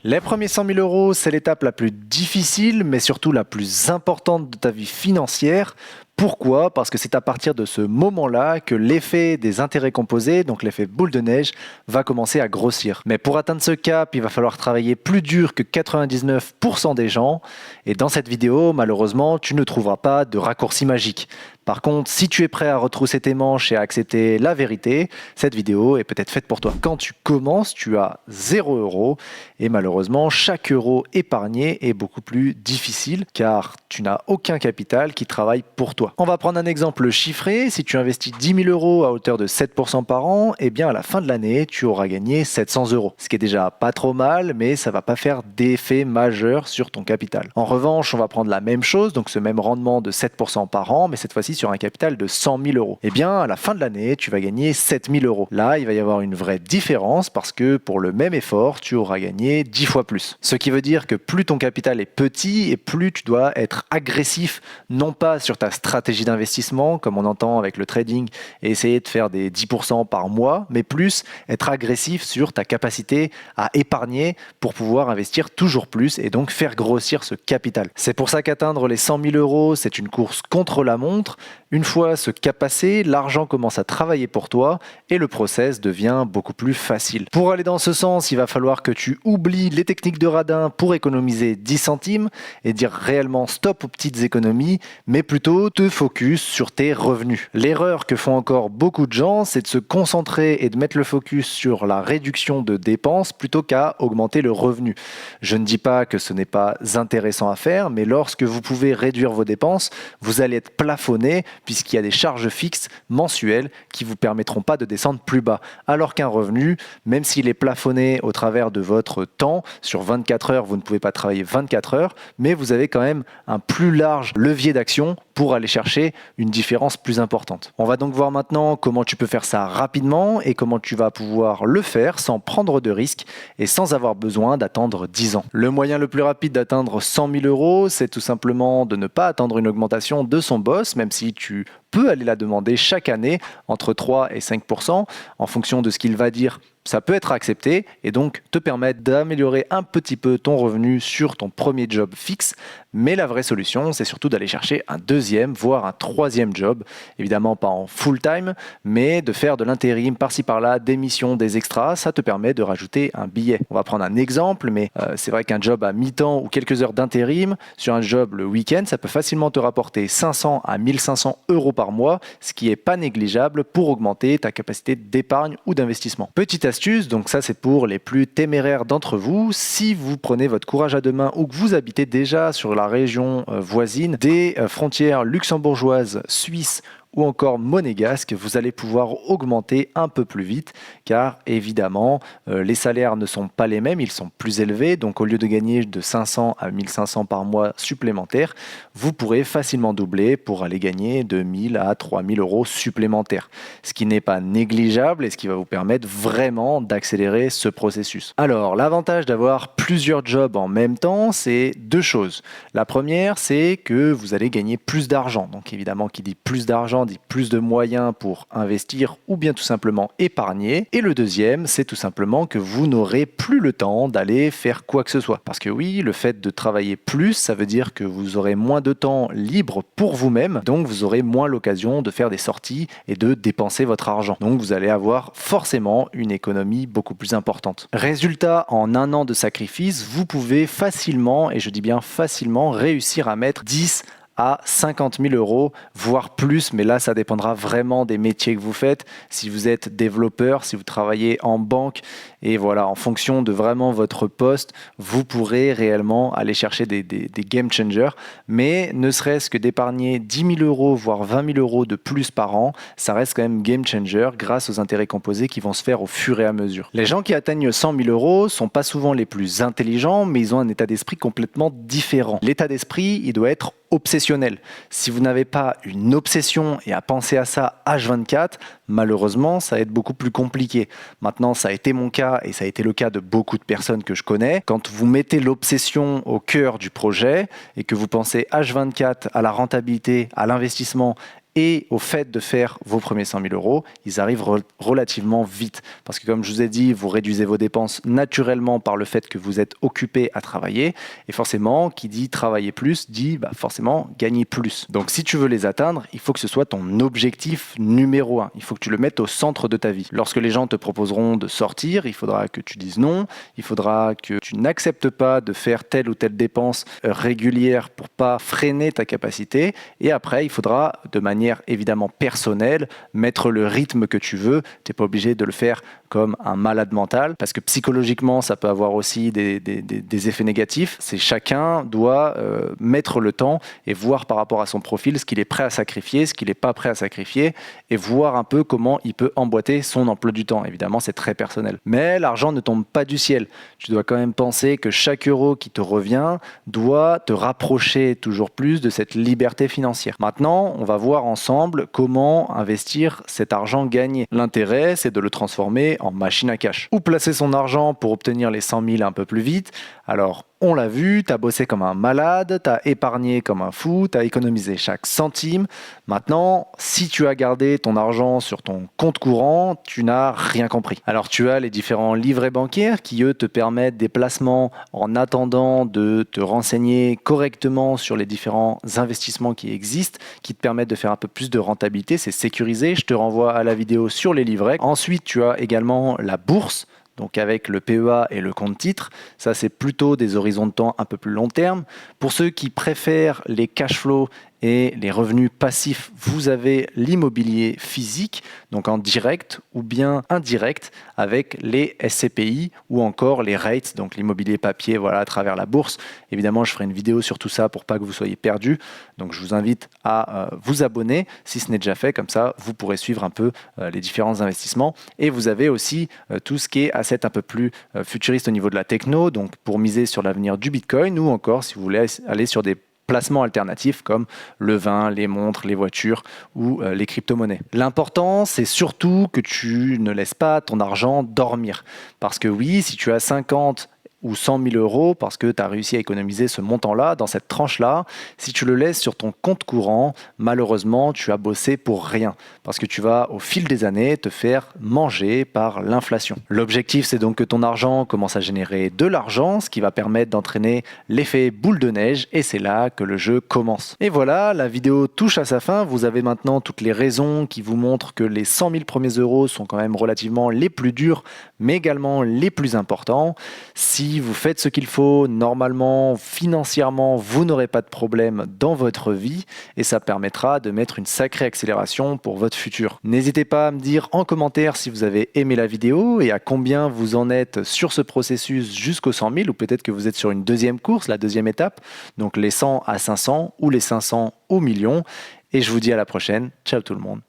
Les premiers 100 000 euros, c'est l'étape la plus difficile, mais surtout la plus importante de ta vie financière. Pourquoi? Parce que c'est à partir de ce moment-là que l'effet des intérêts composés, donc l'effet boule de neige, va commencer à grossir. Mais pour atteindre ce cap, il va falloir travailler plus dur que 99% des gens. Et dans cette vidéo, malheureusement, tu ne trouveras pas de raccourci magique. Par contre, si tu es prêt à retrousser tes manches et à accepter la vérité, cette vidéo est peut-être faite pour toi. Quand tu commences, tu as 0 euros et malheureusement, chaque euro épargné est beaucoup plus difficile car tu n'as aucun capital qui travaille pour toi. On va prendre un exemple chiffré. Si tu investis 10 000 euros à hauteur de 7% par an, eh bien à la fin de l'année, tu auras gagné 700 euros. Ce qui est déjà pas trop mal, mais ça va pas faire d'effet majeur sur ton capital. En revanche, on va prendre la même chose, donc ce même rendement de 7% par an, mais cette fois-ci sur un capital de 100 000 euros. Eh bien, à la fin de l'année, tu vas gagner 7 000 euros. Là, il va y avoir une vraie différence parce que pour le même effort, tu auras gagné 10 fois plus. Ce qui veut dire que plus ton capital est petit et plus tu dois être agressif, non pas sur ta stratégie d'investissement, comme on entend avec le trading, et essayer de faire des 10% par mois, mais plus être agressif sur ta capacité à épargner pour pouvoir investir toujours plus et donc faire grossir ce capital. C'est pour ça qu'atteindre les 100 000 euros, c'est une course contre la montre. Une fois ce cap passé, l'argent commence à travailler pour toi et le process devient beaucoup plus facile. Pour aller dans ce sens, il va falloir que tu oublies les techniques de radin pour économiser 10 centimes et dire réellement stop aux petites économies, mais plutôt te focus sur tes revenus. L'erreur que font encore beaucoup de gens, c'est de se concentrer et de mettre le focus sur la réduction de dépenses plutôt qu'à augmenter le revenu. Je ne dis pas que ce n'est pas intéressant à faire, mais lorsque vous pouvez réduire vos dépenses, vous allez être plafonné puisqu'il y a des charges fixes mensuelles qui ne vous permettront pas de descendre plus bas. Alors qu'un revenu, même s'il est plafonné au travers de votre temps, sur 24 heures, vous ne pouvez pas travailler 24 heures, mais vous avez quand même un plus large levier d'action pour aller chercher une différence plus importante. On va donc voir maintenant comment tu peux faire ça rapidement et comment tu vas pouvoir le faire sans prendre de risques et sans avoir besoin d'attendre 10 ans. Le moyen le plus rapide d'atteindre 100 000 euros, c'est tout simplement de ne pas attendre une augmentation de son boss, même si tu peux aller la demander chaque année entre 3 et 5% en fonction de ce qu'il va dire. Ça peut être accepté et donc te permettre d'améliorer un petit peu ton revenu sur ton premier job fixe. Mais la vraie solution, c'est surtout d'aller chercher un deuxième, voire un troisième job. Évidemment pas en full-time, mais de faire de l'intérim par-ci par-là, des missions, des extras. Ça te permet de rajouter un billet. On va prendre un exemple, mais c'est vrai qu'un job à mi-temps ou quelques heures d'intérim, sur un job le week-end, ça peut facilement te rapporter 500 à 1500 euros par mois, ce qui n'est pas négligeable pour augmenter ta capacité d'épargne ou d'investissement. Petite astuce, donc ça c'est pour les plus téméraires d'entre vous, si vous prenez votre courage à deux mains ou que vous habitez déjà sur la région voisine des frontières luxembourgeoises, suisses ou encore monégasque, vous allez pouvoir augmenter un peu plus vite car évidemment les salaires ne sont pas les mêmes, ils sont plus élevés, donc au lieu de gagner de 500 à 1500 par mois supplémentaires, vous pourrez facilement doubler pour aller gagner de 1000 à 3000 euros supplémentaires, ce qui n'est pas négligeable et ce qui va vous permettre vraiment d'accélérer ce processus. Alors l'avantage d'avoir plusieurs jobs en même temps, c'est deux choses. La première, c'est que vous allez gagner plus d'argent, donc évidemment qui dit plus d'argent dit plus de moyens pour investir ou bien tout simplement épargner. Et le deuxième, c'est tout simplement que vous n'aurez plus le temps d'aller faire quoi que ce soit. Parce que oui, le fait de travailler plus, ça veut dire que vous aurez moins de temps libre pour vous-même, donc vous aurez moins l'occasion de faire des sorties et de dépenser votre argent. Donc vous allez avoir forcément une économie beaucoup plus importante. Résultat, en un an de sacrifice, vous pouvez facilement, et je dis bien facilement, réussir à mettre 10 à 50 000 euros, voire plus, mais là ça dépendra vraiment des métiers que vous faites. Si vous êtes développeur, si vous travaillez en banque, et voilà, en fonction de vraiment votre poste, vous pourrez réellement aller chercher des game changers, mais ne serait-ce que d'épargner 10 000 euros, voire 20 000 euros de plus par an, ça reste quand même game changer grâce aux intérêts composés qui vont se faire au fur et à mesure. Les gens qui atteignent 100 000 euros sont pas souvent les plus intelligents, mais ils ont un état d'esprit complètement différent. L'état d'esprit, il doit être obsessionnel. Si vous n'avez pas une obsession et à penser à ça H24, malheureusement, ça va être beaucoup plus compliqué. Maintenant, ça a été mon cas et ça a été le cas de beaucoup de personnes que je connais. Quand vous mettez l'obsession au cœur du projet et que vous pensez H24 à la rentabilité, à l'investissement et au fait de faire vos premiers 100 000 euros, ils arrivent relativement vite. Parce que comme je vous ai dit, vous réduisez vos dépenses naturellement par le fait que vous êtes occupé à travailler. Et forcément, qui dit travailler plus, dit forcément gagner plus. Donc si tu veux les atteindre, il faut que ce soit ton objectif numéro 1. Il faut que tu le mettes au centre de ta vie. Lorsque les gens te proposeront de sortir, il faudra que tu dises non. Il faudra que tu n'acceptes pas de faire telle ou telle dépense régulière pour pas freiner ta capacité. Et après, il faudra, de manière évidemment personnelle, mettre le rythme que tu veux. Tu n'es pas obligé de le faire comme un malade mental, parce que psychologiquement, ça peut avoir aussi des effets négatifs. C'est chacun doit mettre le temps et voir par rapport à son profil ce qu'il est prêt à sacrifier, ce qu'il n'est pas prêt à sacrifier, et voir un peu comment il peut emboîter son emploi du temps. Évidemment, c'est très personnel. Mais l'argent ne tombe pas du ciel. Tu dois quand même penser que chaque euro qui te revient doit te rapprocher toujours plus de cette liberté financière. Maintenant, on va voir ensemble comment investir cet argent gagné. L'intérêt, c'est de le transformer en machine à cash. Où placer son argent pour obtenir les 100 000 un peu plus vite? Alors, on l'a vu, tu as bossé comme un malade, tu as épargné comme un fou, tu as économisé chaque centime. Maintenant, si tu as gardé ton argent sur ton compte courant, tu n'as rien compris. Alors, tu as les différents livrets bancaires qui, eux, te permettent des placements en attendant de te renseigner correctement sur les différents investissements qui existent, qui te permettent de faire un peu plus de rentabilité. C'est sécurisé. Je te renvoie à la vidéo sur les livrets. Ensuite, tu as également la bourse. Donc avec le PEA et le compte titre, ça c'est plutôt des horizons de temps un peu plus long terme. Pour ceux qui préfèrent les cash flows et les revenus passifs, vous avez l'immobilier physique, donc en direct ou bien indirect avec les SCPI ou encore les REITs, donc l'immobilier papier, voilà, à travers la bourse. Évidemment, je ferai une vidéo sur tout ça pour pas que vous soyez perdus. Donc je vous invite à vous abonner si ce n'est déjà fait, comme ça vous pourrez suivre un peu les différents investissements. Et vous avez aussi tout ce qui est asset un peu plus futuriste au niveau de la techno, donc pour miser sur l'avenir du Bitcoin, ou encore si vous voulez aller sur des placements alternatifs comme le vin, les montres, les voitures ou les crypto-monnaies. L'important, c'est surtout que tu ne laisses pas ton argent dormir. Parce que oui, si tu as 50 ou 100 000 euros parce que tu as réussi à économiser ce montant-là, dans cette tranche-là, si tu le laisses sur ton compte courant, malheureusement, tu as bossé pour rien. Parce que tu vas, au fil des années, te faire manger par l'inflation. L'objectif, c'est donc que ton argent commence à générer de l'argent, ce qui va permettre d'entraîner l'effet boule de neige, et c'est là que le jeu commence. Et voilà, la vidéo touche à sa fin. Vous avez maintenant toutes les raisons qui vous montrent que les 100 000 premiers euros sont quand même relativement les plus durs, mais également les plus importants. Si vous faites ce qu'il faut, normalement, financièrement, vous n'aurez pas de problème dans votre vie et ça permettra de mettre une sacrée accélération pour votre futur. N'hésitez pas à me dire en commentaire si vous avez aimé la vidéo et à combien vous en êtes sur ce processus jusqu'aux 100 000, ou peut-être que vous êtes sur une deuxième course, la deuxième étape, donc les 100 à 500 ou les 500 au million. Et je vous dis à la prochaine. Ciao tout le monde.